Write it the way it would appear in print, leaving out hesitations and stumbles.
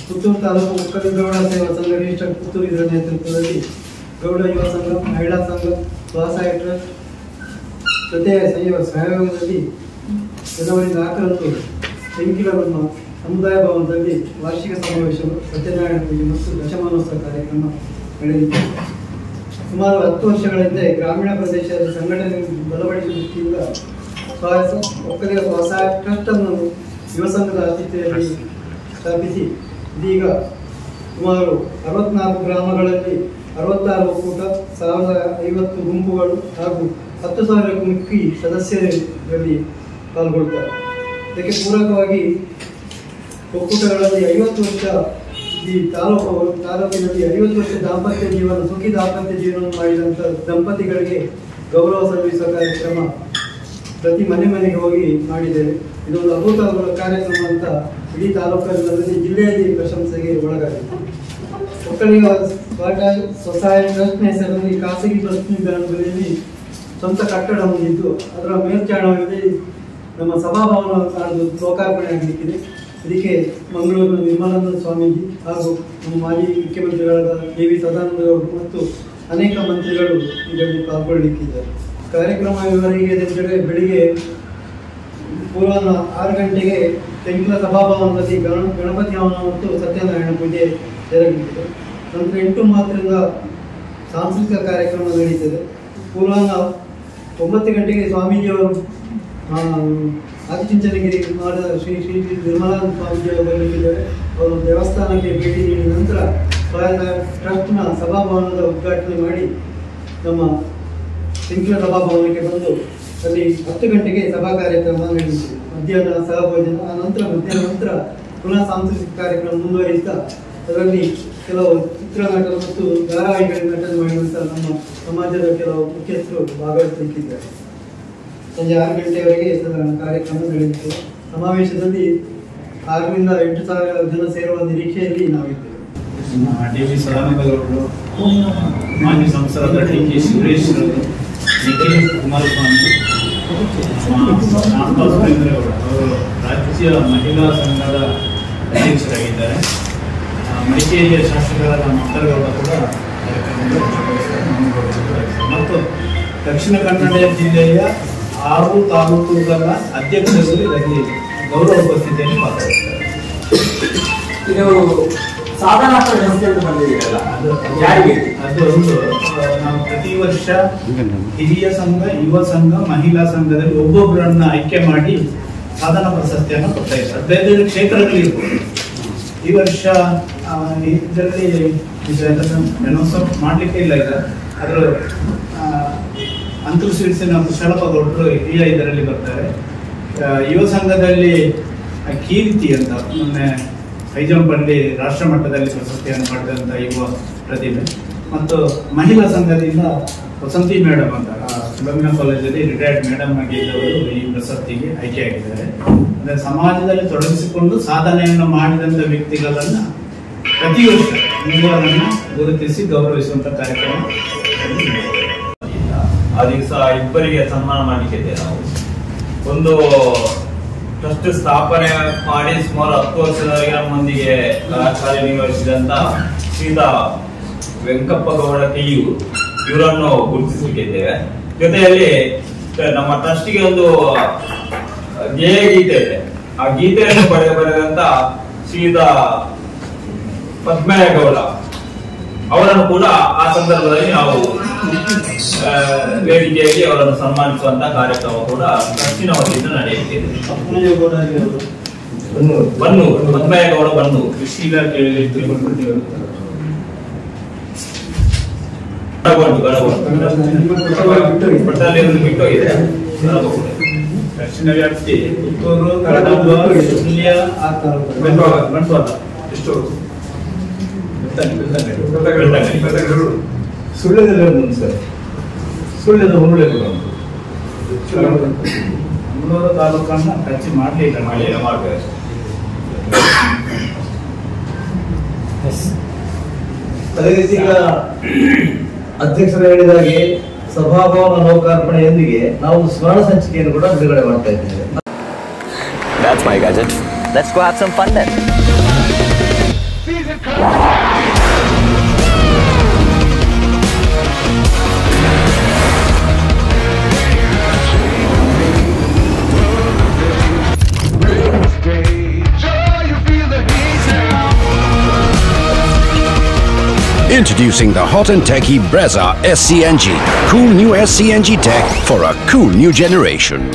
ಪುತ್ತೂರು ತಾಲೂಕು ಒಕ್ಕಲಿಗ ಗೌಡ ಸೇವಾ ಸಂಘ ರಿಜಿಸ್ಟರ್ ಪುತ್ತೂರು ಇದರ ನೇತೃತ್ವದಲ್ಲಿ ಗೌಡ ಯುವ ಸಂಘ, ಮಹಿಳಾ ಸಂಘ, ಸ್ವಸಹಾಯ ಟ್ರಸ್ಟ್ ಜೊತೆಯ ಸಹಯೋಗದಲ್ಲಿ ಜನವರಿ 4ರಂದು ಬೆಂಕಿಲಗುಮ್ಮ ಸಮುದಾಯ ಭವನದಲ್ಲಿ ವಾರ್ಷಿಕ ಸಮಾವೇಶಗಳು, ಸತ್ಯನಾರಾಯಣ ಪೂಜೆ ಮತ್ತು ದಶಮಾನೋತ್ಸವ ಕಾರ್ಯಕ್ರಮ ನಡೆದಿದೆ. ಸುಮಾರು 10 ವರ್ಷಗಳ ಹಿಂದೆ ಗ್ರಾಮೀಣ ಪ್ರದೇಶದ ಸಂಘಟನೆ ಬಲಪಡಿಸುವ ದೃಷ್ಟಿಯಿಂದ ಒಕ್ಕಲಿಗ ಸ್ವಸಹಾಯ ಟ್ರಸ್ಟ್ ಅನ್ನು ಯುವ ಸಂಘದ ಆತಿಥ್ಯದಲ್ಲಿ ಸ್ಥಾಪಿಸಿ ಇದೀಗ ಸುಮಾರು 64 ಗ್ರಾಮಗಳಲ್ಲಿ 66 ಒಕ್ಕೂಟ, 1050 ಗುಂಪುಗಳು ಹಾಗೂ 10,000ಕ್ಕೂ ಮಿಕ್ಕಿ ಸದಸ್ಯರಲ್ಲಿ ಪಾಲ್ಗೊಳ್ತಾರೆ. ಇದಕ್ಕೆ ಪೂರಕವಾಗಿ ಒಕ್ಕೂಟಗಳಲ್ಲಿ 50 ವರ್ಷ ಈ ತಾಲೂಕಿನಲ್ಲಿ 50 ವರ್ಷ ದಾಂಪತ್ಯ ಜೀವನ, ಸುಖಿ ದಾಂಪತ್ಯ ಜೀವನ ಮಾಡಿದಂಥ ದಂಪತಿಗಳಿಗೆ ಗೌರವ ಸಲ್ಲಿಸುವ ಕಾರ್ಯಕ್ರಮ ಪ್ರತಿ ಮನೆಗೆ ಹೋಗಿ ಮಾಡಿದ್ದೇವೆ. ಇದೊಂದು ಅಭೂತಪೂರ್ವ ಕಾರ್ಯಕ್ರಮ ಅಂತ ಇಡೀ ತಾಲೂಕಿನಲ್ಲಿ, ಜಿಲ್ಲೆಯಲ್ಲಿ ಪ್ರಶಂಸೆಗೆ ಒಳಗಾಗಿದೆ. ಒಕ್ಕಲಿಗ ಸ್ವಸಹಾಯ ಟ್ರಸ್ಟ್ ಹೆಸರಲ್ಲಿ ಖಾಸಗಿ ಬಸ್ ನಿಲ್ದಾಣದಲ್ಲಿ ಸ್ವಂತ ಕಟ್ಟಡ ಹೊಂದಿದ್ದು ಅದರ ಮೇಲ್ಚಾವಣಿಯಲ್ಲಿ ನಮ್ಮ ಸಭಾಭವನ ಲೋಕಾರ್ಪಣೆ ಆಗಲಿಕ್ಕಿದೆ. ಇದಕ್ಕೆ ಮಂಗಳೂರಿನ ನಿರ್ಮಲಾನಂದ ಸ್ವಾಮೀಜಿ ಹಾಗೂ ನಮ್ಮ ಮಾಜಿ ಮುಖ್ಯಮಂತ್ರಿಗಳಾದ ಕೆ.ವಿ. ಸದಾನಂದ ಗೌಡರು ಮತ್ತು ಅನೇಕ ಮಂತ್ರಿಗಳು ಇದರಲ್ಲಿ ಪಾಲ್ಗೊಳ್ಳಲಿಕ್ಕಿದ್ದಾರೆ. ಕಾರ್ಯಕ್ರಮ ವಿವರಿಸಿದರೆ ಬೆಳಿಗ್ಗೆ ಪೂರ್ವಾಹ್ನ 6 ಗಂಟೆಗೆ ತೆಂಕಿಲ ಸಭಾಭವನದಲ್ಲಿ ಗಣಪತಿ ಹವನ ಮತ್ತು ಸತ್ಯನಾರಾಯಣ ಪೂಜೆ ಜರುಗಲಿದೆ. ನಂತರ 8:30ರಿಂದ ಸಾಂಸ್ಕೃತಿಕ ಕಾರ್ಯಕ್ರಮ ನಡೆಯುತ್ತದೆ. ಪೂರ್ವಾಹ್ನ 9 ಗಂಟೆಗೆ ಸ್ವಾಮೀಜಿಯವರು ಆದಿಚುಂಚನಗಿರಿ ಮಾಡಿದ ಶ್ರೀ ನಿರ್ಮಲಾನಂದ ಸ್ವಾಮೀಜಿಯವರು ಬರಲಿದ್ದಾರೆ. ಅವರು ದೇವಸ್ಥಾನಕ್ಕೆ ಭೇಟಿ ನೀಡಿದ ನಂತರ ಟ್ರಸ್ಟ್ನ ಸಭಾಭವನದ ಉದ್ಘಾಟನೆ ಮಾಡಿ ನಮ್ಮ ತೆಂಕಿಲ ಸಭಾಭವನಕ್ಕೆ ಬಂದು ಅಲ್ಲಿ 10 ಗಂಟೆಗೆ ಸಭಾ ಕಾರ್ಯಕ್ರಮ ನಡೆಯುತ್ತದೆ. ಮಧ್ಯಾಹ್ನ ಸಹಭೋಜನ, ಮಧ್ಯಾಹ್ನ ನಂತರ ಪುನಃ ಸಾಂಸ್ಕೃತಿಕ ಕಾರ್ಯಕ್ರಮ ಮುಂದುವರಿಸುತ್ತಾ ಅದರಲ್ಲಿ ಕೆಲವು ಚಿತ್ರನಟರು ಮತ್ತು ಧಾರಾವಾಹಿಗಳಿಗೆ ನಟನೆ ಮಾಡಿದಂಥ ನಮ್ಮ ಸಮಾಜದ ಕೆಲವು ಮುಖ್ಯಸ್ಥರು ಭಾಗವಹಿಸಲಿಕ್ಕಿದ್ದಾರೆ. ಸಂಜೆ 6 ಗಂಟೆಯವರೆಗೆ ಸಾಧಾರಣ ಕಾರ್ಯಕ್ರಮ ನಡೆಯುತ್ತದೆ. ಸಮಾವೇಶದಲ್ಲಿ 6ರಿಂದ 8,000 ಜನ ಸೇರುವ ನಿರೀಕ್ಷೆಯಲ್ಲಿ ನಾವಿದ್ದೇವೆ. ಡಿ.ವಿ. ಸದಾನಂದಗೌಡರು, ಮಾಜಿ ಸಂಸದ ಡಿ.ಕೆ. ಸುರೇಶ್, ನಿಖಿಲ್ ಕುಮಾರಸ್ವಾಮಿ, ಶಾಂತಾ ಸುರೇಂದ್ರಗೌಡ ಅವರು ರಾಜ್ಯ ಮಹಿಳಾ ಸಂಘದ ಅಧ್ಯಕ್ಷರಾಗಿದ್ದಾರೆ. ಮಡಿಕೇರಿಯ ಶಾಸಕರಾದ ಮಕ್ಕಳಗೌಡ ಕೂಡ ಕಾರ್ಯಕ್ರಮದಲ್ಲಿ ಭಾಗವಹಿಸಿದ್ದಾರೆ. ಮತ್ತು ದಕ್ಷಿಣ ಕನ್ನಡ ಜಿಲ್ಲೆಯ 6 ತಾಲೂಕುಗಳ ಅಧ್ಯಕ್ಷರು ಇದರಲ್ಲಿ ಗೌರವ ಉಪಸ್ಥಿತಿಯಲ್ಲಿ ಭಾಗವಹಿಸಿದ್ದಾರೆ. ಇದು ಸಾಧನಾ ವ್ಯವಸ್ಥೆ ಬಂದಿದೆಯಲ್ಲ, ಅದು ಒಂದು ನಾವು ಪ್ರತಿ ವರ್ಷ ಹಿರಿಯ ಸಂಘ, ಯುವ ಸಂಘ, ಮಹಿಳಾ ಸಂಘದಲ್ಲಿ ಒಬ್ಬೊಬ್ಬರನ್ನ ಆಯ್ಕೆ ಮಾಡಿ ಸಾಧನಾ ಪ್ರಶಸ್ತಿಯನ್ನು ಕೊಡ್ತಾ ಇದ್ದಾರೆ. ಬೇರೆ ಬೇರೆ ಕ್ಷೇತ್ರಗಳಿರ್ಬೋದು. ಈ ವರ್ಷ ಇದರಲ್ಲಿ ಅನೌನ್ಸ್ ಮಾಡಲಿಕ್ಕೆ ಇಲ್ಲ. ಈಗ ಅದರ ಅಂತರ್ಶಿಲ್ಸಿನ ಕುಶಲಪಗೌಡರು ಹಿರಿಯ ಇದರಲ್ಲಿ ಬರ್ತಾರೆ. ಯುವ ಸಂಘದಲ್ಲಿ ಕೀರ್ತಿ ಅಂತ ಮೊನ್ನೆ ಹೈಜಂಪಲ್ಲಿ ರಾಷ್ಟ್ರ ಮಟ್ಟದಲ್ಲಿ ಪ್ರಶಸ್ತಿಯನ್ನು ಪಡೆದಂಥ ಯುವ ಪ್ರತಿಭೆ. ಮತ್ತು ಮಹಿಳಾ ಸಂಘದಿಂದ ವಸಂತಿ ಮೇಡಮ್ ಅಂತ ಫಿಲೋಮಿನಾ ಕಾಲೇಜಲ್ಲಿ ರಿಟೈರ್ಡ್ ಮೇಡಮ್ ಆಗಿದ್ದವರು ಈ ಪ್ರಶಸ್ತಿಗೆ ಆಯ್ಕೆಯಾಗಿದ್ದಾರೆ. ಅಂದರೆ ಸಮಾಜದಲ್ಲಿ ತೊಡಗಿಸಿಕೊಂಡು ಸಾಧನೆಯನ್ನು ಮಾಡಿದಂಥ ವ್ಯಕ್ತಿಗಳನ್ನ ಪ್ರತಿ ವರ್ಷ ಅವರನ್ನು ಗುರುತಿಸಿ ಗೌರವಿಸುವಂಥ ಕಾರ್ಯಕ್ರಮ. ಆ ದಿವಸ ಇಬ್ಬರಿಗೆ ಸನ್ಮಾನ ಮಾಡಲಿಕ್ಕಿದೆ. ನಾವು ಒಂದು ಟ್ರಸ್ಟ್ ಸ್ಥಾಪನೆ ಮಾಡಿ ಸುಮಾರು 10 ವರ್ಷದವರೆಗೆ ನಮ್ಮೊಂದಿಗೆ ಕಾರ್ಯನಿರ್ವಹಿಸಿದಂತ ಶ್ರೀತಾ ವೆಂಕಪ್ಪ ಗೌಡ ಕೆಯ್ಯೂರು ಇವರನ್ನು ಗುರುತಿಸಲಿಕ್ಕಿದ್ದೇವೆ. ಜೊತೆಯಲ್ಲಿ ನಮ್ಮ ಟ್ರಸ್ಟ್ಗೆ ಒಂದು ಧ್ಯೇಯ ಗೀತೆ ಇದೆ. ಆ ಗೀತೆಯನ್ನು ಬರೆದಂತ ಶ್ರೀತಾ ಪದ್ಮಯ್ಯ ಗೌಡ ಅವರನ್ನು ಕೂಡ ಆ ಸಂದರ್ಭದಲ್ಲಿ ನಾವು ವೇದಿಕೆಯಲ್ಲಿ ಅವರನ್ನು ಸನ್ಮಾನಿಸುವಂತ ಕಾರ್ಯಕ್ರಮ ಕೂಡ ಟ್ರಸ್ಟಿನ ವತಿಯಿಂದ ನಡೆಯುತ್ತಿದೆ. ಬನ್ನೂರು ಪದ್ಮಯ್ಯ ಗೌಡ ಬನ್ನೂರು ಕೃಷಿ ಇಲಾಖೆಯಲ್ಲಿ ಬಿಟ್ಟೋಗಿದೆ. ದಕ್ಷಿಣ ವ್ಯಾಪ್ತಿ ಪುತ್ತೂರು, ಕಡಬ, ಸುಳ್ಯ, ಬಂಟ್ವಾಳ ಎಷ್ಟು ಸುಳ್ಯದಲ್ಲಿ ಒಂದು ಸರ್, ಸುಳ್ಯದ ಹುರುಳೆ ಕೂಡ ಉಂಟು. ಮಂಗಳೂರು ತಾಲೂಕನ್ನು ಟಚ್ ಮಾಡಲಿಲ್ಲ, ಮಾಡಬೇಕು. ಅದೇ ರೀತಿ ಈಗ ಅಧ್ಯಕ್ಷರು ಹೇಳಿದ ಹಾಗೆ ಸಭಾಭವನ ಲೋಕಾರ್ಪಣೆಯೊಂದಿಗೆ ನಾವು ಸ್ಮರಣ ಸಂಚಿಕೆಯನ್ನು ಕೂಡ ಬಿಡುಗಡೆ ಮಾಡ್ತಾ ಇದ್ದೇವೆ. That's my gadget. Let's go have some fun then. Introducing the hot and techy Brezza SCNG. Cool new SCNG tech for a cool new generation.